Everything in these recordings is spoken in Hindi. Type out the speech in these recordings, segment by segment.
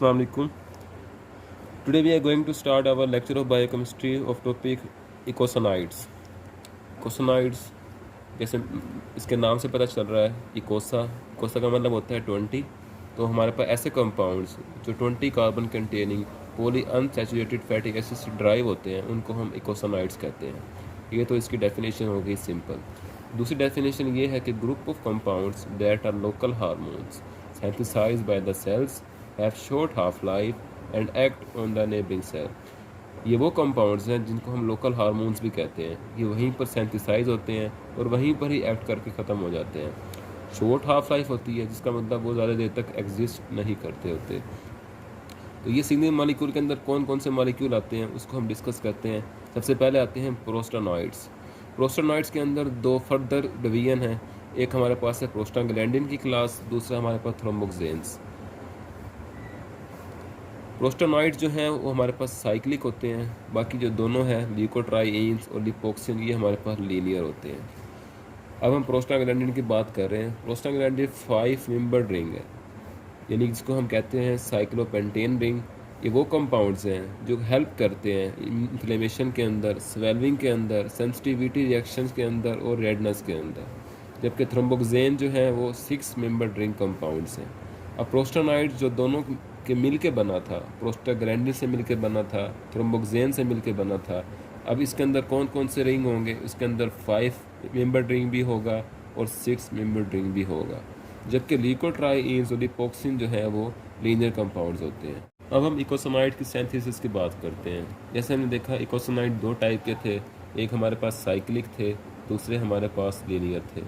Assalamu alaikum. Today we are going to start our lecture of biochemistry of topic इकोसोनाइड्स. इकोसोनाइड्स जैसे इसके नाम से पता चल रहा है, इकोसा का मतलब होता है 20. तो हमारे पास ऐसे कंपाउंड्स जो 20 carbon containing poly unsaturated fatty acid से ड्राइव होते हैं उनको हम इकोसोनाइड्स कहते हैं. ये तो इसकी डेफिनेशन हो गई सिंपल. दूसरी डेफिनेशन ये है कि group of compounds that are local hormones synthesised by the cells have short half life and act on the neighbouring cell. ये वो कंपाउंड्स हैं जिनको हम लोकल हार्मोन्स भी कहते हैं. ये वहीं पर सिंथेसाइज होते हैं और वहीं पर ही एक्ट करके ख़त्म हो जाते हैं. शॉर्ट हाफ लाइफ होती है जिसका मतलब वो ज़्यादा देर तक एग्जिस्ट नहीं करते होते. तो ये सिंगल मॉलिक्यूल के अंदर कौन कौन से मॉलिक्यूल आते हैं उसको हम डिस्कस करते हैं. सबसे पहले आते हैं प्रोस्टानॉइड्स. प्रोस्टानॉइड्स के अंदर दो फर्दर डिवीजन हैं. एक हमारे पास है प्रोस्टाग्लैंडिन की क्लास, दूसरा हमारे पास थ्रोम्बोक्सेन्स. प्रोस्टानॉइड्स जो हैं वो हमारे पास साइक्लिक होते हैं. बाकी जो दोनों हैं ल्यूकोट्राइएन्स और लिपोक्सिन ये हमारे पास लीनियर होते हैं. अब हम प्रोस्टाग्लैंडिन की बात कर रहे हैं. प्रोस्टाग्लैंडिन 5 मेंबर्ड रिंग है, यानी जिसको हम कहते हैं साइक्लोपेंटेन रिंग. ये वो कंपाउंड्स हैं जो हेल्प करते हैं इन्फ्लेमेशन के अंदर, स्वेलिंग के अंदर, सेंसिटिविटी रिएक्शंस के अंदर और रेडनेस के अंदर. जबकि थ्रोम्बोक्सेन जो है वो 6 मेंबर्ड रिंग कंपाउंड्स हैं. अब प्रोस्टानॉइड जो दोनों के मिल के बना था, प्रोस्टाग्लैंडिन से मिल के बना था, थ्रोम्बोक्सेन से मिल के बना था. अब इसके अंदर कौन कौन से रिंग होंगे? इसके अंदर 5 मेंबर्ड रिंग भी होगा और 6 मेंबर्ड रिंग भी होगा. जबकि ल्यूकोट्राइएन्स और लिपोक्सिन जो है वो लीनियर कंपाउंड्स होते हैं. अब हम इकोसोनाइड की सिंथेसिस की बात करते हैं. जैसे हमने देखा इकोसोनाइड 2 टाइप के थे. एक हमारे पास साइक्लिक थे, दूसरे हमारे पास लीनियर थे.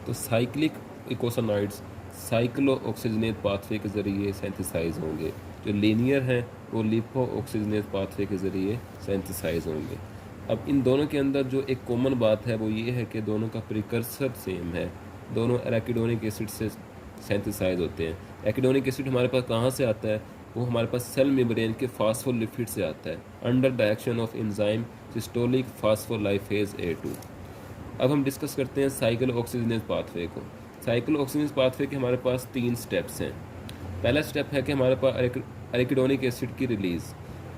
तो साइक्लिक इकोसोनाइड्स साइक्लो ऑक्सीजनेज पाथवे के ज़रिए सिंथेसाइज होंगे. जो लीनियर हैं वो लिपो ऑक्सीजनेज पाथवे के ज़रिए सिंथेसाइज होंगे. अब इन दोनों के अंदर जो एक कॉमन बात है वो ये है कि दोनों का प्रिकर्सर सेम है. दोनों एराकिडोनिक एसिड से सिंथेसाइज होते हैं. एराकिडोनिक एसिड हमारे पास कहाँ से आता है? वो हमारे पास सेल मेम्ब्रेन के फास्फोलिपिड से आता है under the action of enzyme cytosolic phospholipase A2. अब हम डिस्कस करते हैं साइक्लो ऑक्सीजनेज पाथवे को. साइक्लो ऑक्सीजनेज पाथवे के हमारे पास 3 स्टेप्स हैं. पहला स्टेप है कि हमारे पास एराकिडोनिक एसिड की release.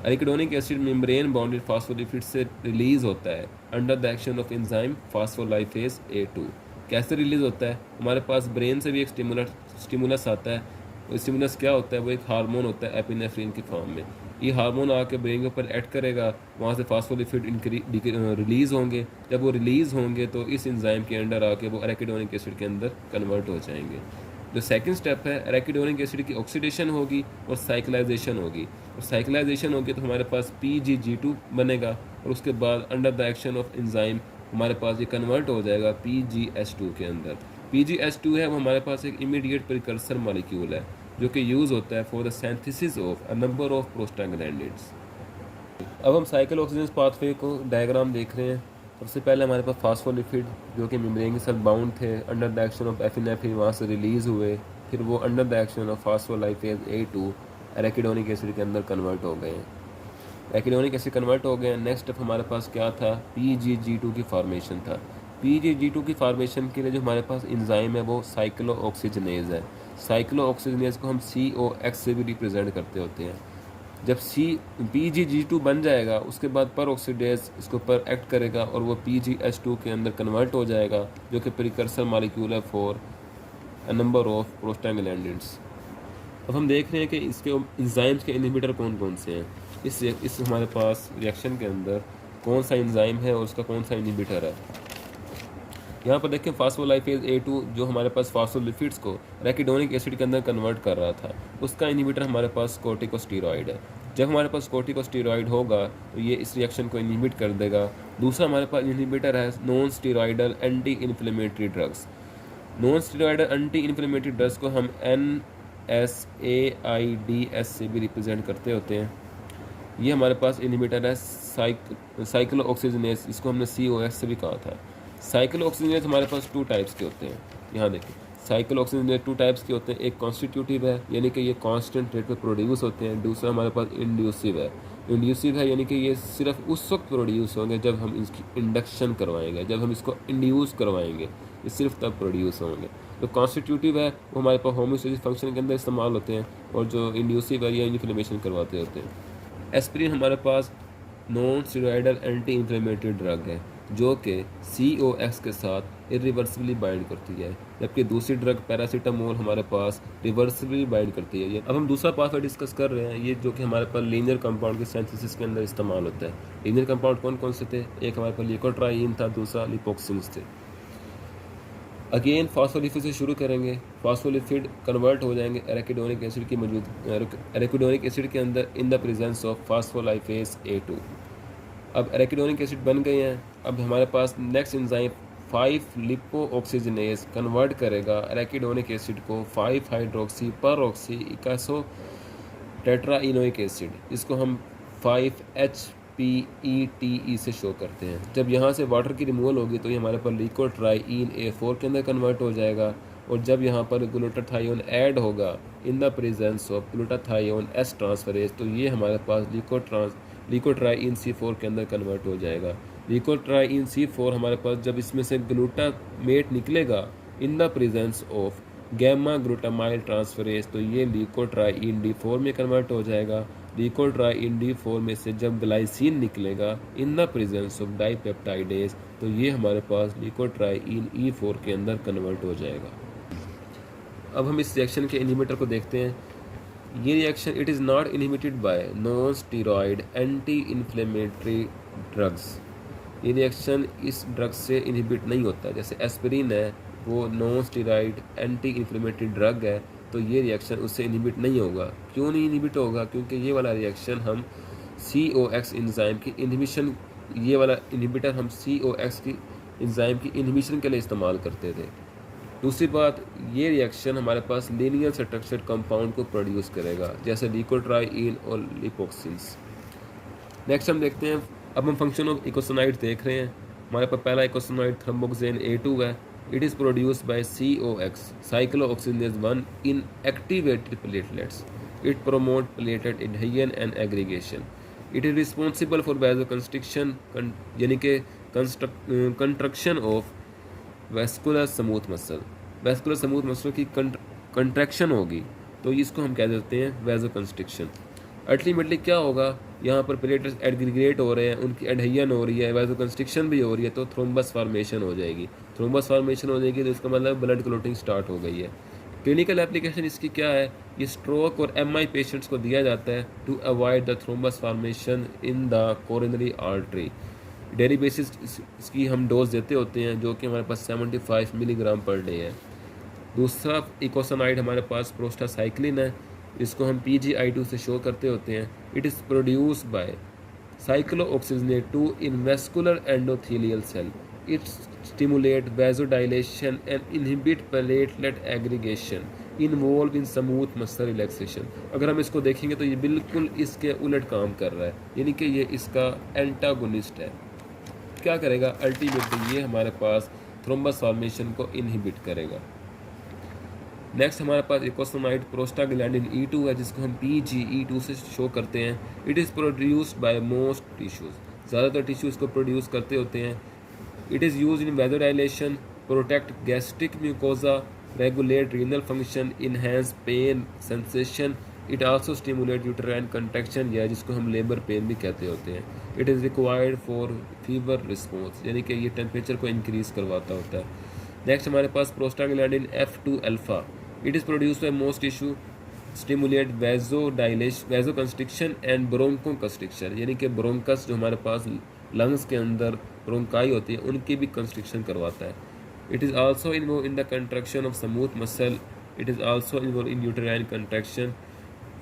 Arachidonic acid membrane bounded phospholipid से रिलीज़ होता है under the action of enzyme phospholipase A2. कैसे रिलीज़ होता है? हमारे पास ब्रेन से भी एक स्टिमुलस आता है. वो स्टिमुलस क्या होता है? वो एक हार्मोन होता है एपिनेफ्रिन की फॉर्म में. ये हार्मोन आके ब्रेन के ऊपर एक्ट करेगा, वहाँ से फास्फोलिपिड रिलीज़ होंगे. जब वो रिलीज़ होंगे तो इस एंजाइम के अंडर आके वो एराकिडोनिक एसिड के अंदर कन्वर्ट हो जाएंगे. जो सेकंड स्टेप है, एराकिडोनिक एसिड की ऑक्सीडेशन होगी और साइक्लाइजेशन होगी. और साइक्लाइजेशन होगी तो हमारे पास PgG2 बनेगा और उसके बाद under the action of enzyme हमारे पास ये कन्वर्ट हो जाएगा PgH2 के अंदर. PgH2 है वो हमारे पास एक इमीडिएट प्रिकर्सर मॉलिक्यूल है जो कि यूज़ होता है for the synthesis of a number of prostaglandins. अब हम साइक्लो ऑक्सीजनेज पाथवे को डायग्राम देख रहे हैं. सबसे पहले हमारे पास फास्फोलिपिड जो कि मेम्ब्रेन के साथ बाउंड थे, under the action of epinephrine वहाँ से रिलीज़ हुए. फिर वो under the action of phospholipase A2 arachidonic acid के अंदर कन्वर्ट हो गए हैं. एराकिडोनिक एसिड कन्वर्ट हो गए. नेक्स्ट स्टेप हमारे पास क्या था? PgG2 की फॉर्मेशन था. PgG2 की फॉर्मेशन के लिए जो हमारे पास एंजाइम है वो साइक्लो ऑक्सीजनेज है. साइक्लो ऑक्सीजनेज को हम COX से भी रिप्रेजेंट करते होते हैं. जब PgG2 बन जाएगा उसके बाद पर ऑक्सीडेज इसके ऊपर एक्ट करेगा और वो PgH2 के अंदर कन्वर्ट हो जाएगा जो कि प्रिकर्सर मॉलिक्यूल है for a number of prostaglandins. अब हम देख रहे हैं कि इसके एंजाइम्स के इनहिबिटर कौन कौन से हैं. इस हमारे पास रिएक्शन के अंदर कौन सा एंजाइम है और उसका कौन सा इनहिबिटर है. यहाँ पर देखें फास्फोलाइपेज A2 जो हमारे पास फास्फोलिपिड्स को एराकिडोनिक एसिड के अंदर कन्वर्ट कर रहा था, उसका इनहिबिटर हमारे पास कोर्टिकोस्टेरॉइड है. जब हमारे पास कोर्टिकोस्टेरॉइड होगा तो ये इस रिएक्शन को इनहिबिट कर देगा. दूसरा हमारे पास इनहिबिटर है non steroidal anti inflammatory drugs. Non steroidal anti inflammatory drugs को हम NSAIDs से भी रिप्रेजेंट करते होते हैं. ये हमारे पास इनहिबिटर है साइक्लो ऑक्सीजनेज, इसको हमने COX से भी कहा था. साइक्लो ऑक्सीजनेज हमारे पास 2 टाइप्स के होते हैं. यहाँ देखिए साइक्लो ऑक्सीजनेज 2 टाइप्स के होते हैं. एक कॉन्स्टिट्यूटिव है यानी कि ये कांस्टेंट रेट पे प्रोड्यूस होते हैं. दूसरा हमारे पास इंड्यूसिव है. इंड्यूसिव है यानी कि ये सिर्फ उस वक्त प्रोड्यूस होंगे जब हम इसकी इंडक्शन करवाएंगे, जब हम इसको इंड्यूस करवाएंगे, ये सिर्फ तब प्रोड्यूस होंगे. जो कॉन्स्टिट्यूटिव है वो हमारे पास होम्योस्टेसिस फंक्शन के अंदर इस्तेमाल होते हैं, और जो इंड्यूसिव है या इन्फ्लेमेशन करवाते होते हैं। एस्पिरिन हमारे पास non steroidal anti inflammatory drug है जो कि COX के साथ इरिवर्सिबली बाइंड करती है, जबकि दूसरी ड्रग पैरासीटामोल हमारे पास रिवर्सिबली बाइंड करती है। अब हम दूसरा पाथवे डिस्कस कर रहे हैं, ये जो कि हमारे पास लीनियर कंपाउंड के सिंथेसिस के अंदर इस्तेमाल होता है। लीनियर कंपाउंड कौन कौन से थे? एक हमारे पास लिकोट्राइइन था, दूसरा लिपोक्सिन्स थे। अगेन फास्फोलिपिड से शुरू करेंगे। फास्फोलिपिड कन्वर्ट हो जाएंगे एराकिडोनिक एसिड की एराकिडोनिक एसिड के अंदर in the presence of phospholipase A2। अब एराकिडोनिक एसिड बन गए हैं। अब हमारे पास नेक्स्ट एंजाइम 5 लिपोऑक्सीजनेज कन्वर्ट करेगा एराकिडोनिक एसिड को 5 हाइड्रोक्सी पर ऑक्सी इकासो टेट्राइनोइक एसिड, इसको हम 5HPETE से शो करते हैं। जब यहाँ से वाटर की रिमूवल होगी तो ये हमारे पास लिकोट्राइइन A4 के अंदर कन्वर्ट हो जाएगा, और जब यहाँ पर ग्लूटाथायोन ऐड होगा इन the presence of glutathione S transferase, तो ये हमारे पास लिकोट्राइइन C4 के अंदर कन्वर्ट हो जाएगा। लिकोट्राइइन C4 हमारे पास जब इसमें से ग्लूटामेट निकलेगा in the presence of gamma glutamyl transferase, तो ये लिकोट्राइइन D4 में कन्वर्ट हो जाएगा। लिकोट्राइइन D4 में से जब ग्लाइसिन निकलेगा in the presence of dipeptidase, तो ये हमारे पास लिकोट्राइइन E4 के अंदर कन्वर्ट हो जाएगा। अब हम इस रिएक्शन के इनहिबिटर को देखते हैं। ये reaction it is not inhibited by non steroid anti inflammatory drugs. ये रिएक्शन इस ड्रग से इनहिबिट नहीं होता। जैसे एस्पिरिन है वो non steroid anti inflammatory drug है, तो ये रिएक्शन उससे इनहिबिट नहीं होगा। क्यों नहीं इनहिबिट होगा? क्योंकि ये वाला रिएक्शन हम COX एंजाइम की इनहिबिशन, ये वाला इनहिबिटर हम COX की एंजाइम की इनहिबिशन के लिए इस्तेमाल करते थे। दूसरी बात, ये रिएक्शन हमारे पास लीनियर स्ट्रक्चर्ड कंपाउंड को प्रोड्यूस करेगा, जैसे लिकोट्राइइन और लिपोक्सिन्स। नेक्स्ट हम देखते हैं, अब हम फंक्शन ऑफ इकोसोनाइड देख रहे हैं। हमारे पास पहला इकोसोनाइड थ्रोम्बोक्सेन A2 है। It is produced by COX cyclooxygenase 1 in activated platelets. It promote platelet adhesion and aggregation. It is responsible for vasoconstriction, यानी कि construction of vascular smooth muscle. Vascular smooth muscle की कंट्रैक्शन होगी तो इसको हम कह देते हैं वैसोकंस्ट्रिक्शन। अल्टीमेटली क्या होगा, यहाँ पर प्लेटलेट्स एग्रीगेट हो रहे हैं, उनकी एडहेजन हो रही है, वैसोकंस्ट्रिक्शन भी हो रही है, तो थ्रोम्बस फॉर्मेशन हो जाएगी। थ्रोम्बस फॉर्मेशन हो जाएगी तो इसका मतलब ब्लड क्लोटिंग स्टार्ट हो गई है। क्लिनिकल एप्लीकेशन इसकी क्या है? ये स्ट्रोक और MI पेशेंट्स को दिया जाता है to avoid the thrombus formation in the coronary artery. Daily basis इसकी हम डोज देते होते हैं, जो कि हमारे पास 75 मिलीग्राम पर डे है। दूसरा इकोसोनाइड हमारे पास प्रोस्टासाइक्लिन है, इसको हम PGI2 से शो करते होते हैं। It is produced by cyclooxygenase 2 in vascular endothelial cell. It stimulate vasodilation and inhibit platelet aggregation, involve in smooth muscle relaxation. अगर हम इसको देखेंगे तो ये बिल्कुल इसके उलट काम कर रहा है, यानी कि ये इसका एंटागोनिस्ट है। क्या करेगा? अल्टीमेटली ये हमारे पास थ्रोम्बस फॉर्मेशन को इनहिबिट करेगा। नेक्स्ट हमारे पास इकोसोनाइड प्रोस्टाग्लैंडिन E2 है, जिसको हम PGE2 से शो करते हैं। It is produced by most tissues, ज़्यादातर टिश्यूज़ को प्रोड्यूस करते होते हैं। It is use in vasodilation, protect gastric mucosa, regulate renal function, enhance pain sensation. It also stimulate uterine contraction, या जिसको हम लेबर पेन भी कहते होते हैं। It is required for fever response, यानी कि ये टेम्परेचर को इंक्रीज़ करवाता होता है। नेक्स्ट हमारे पास prostaglandin F2 alpha. It is produced by most tissue, stimulate vasoconstriction and bronchoconstriction, यानी कि ब्रोंकस जो हमारे पास लंग्स के अंदर ब्रोंकाई होती है उनकी भी कंस्ट्रिक्शन करवाता है। It is also involve in the contraction of smooth muscle. It is also involve in uterine contraction,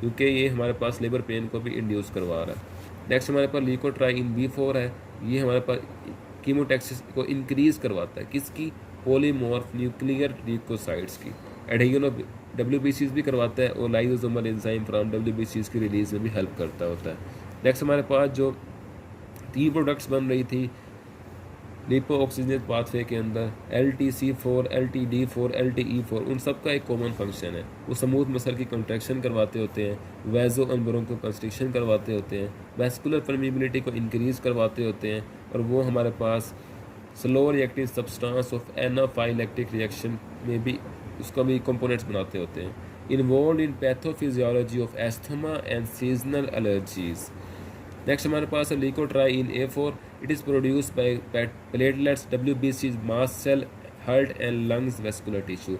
क्योंकि ये हमारे पास लेबर पेन को भी इंड्यूस करवा रहा है। नेक्स्ट हमारे पास लिकोट्राइइन B4 है। ये हमारे पास कीमोटैक्सिस को इंक्रीज़ करवाता है, किसकी? पॉलीमॉर्फ न्यूक्लियर ल्यूकोसाइड्स की। एडहेजन ऑफ WBCs भी करवाता है, और लाइसोसोमल एंजाइम फ्रॉम WBCs की रिलीज में भी हेल्प करता होता है। नेक्स्ट हमारे पास जो 3 प्रोडक्ट्स बन रही थी लिपोऑक्सीजनेज पाथवे के अंदर, LTC4, LTD4, LTE4, उन सब का एक कॉमन फंक्शन है। वो स्मूथ मसल की कंट्रैक्शन करवाते होते हैं, वैसो एंड ब्रोंकोकंस्ट्रिक्शन करवाते होते हैं, वैस्कुलर परमिबिलिटी को इंक्रीज़ करवाते होते हैं, और वो हमारे पास slow reactive substance of anaphylactic reaction में भी उसका भी कंपोनेंट्स बनाते होते हैं। Involve in pathophysiology of asthma and seasonal allergies. Next हमारे पास है leukotriene A4। It is produce by platelets WBC mast cell heart and lungs vascular tissue.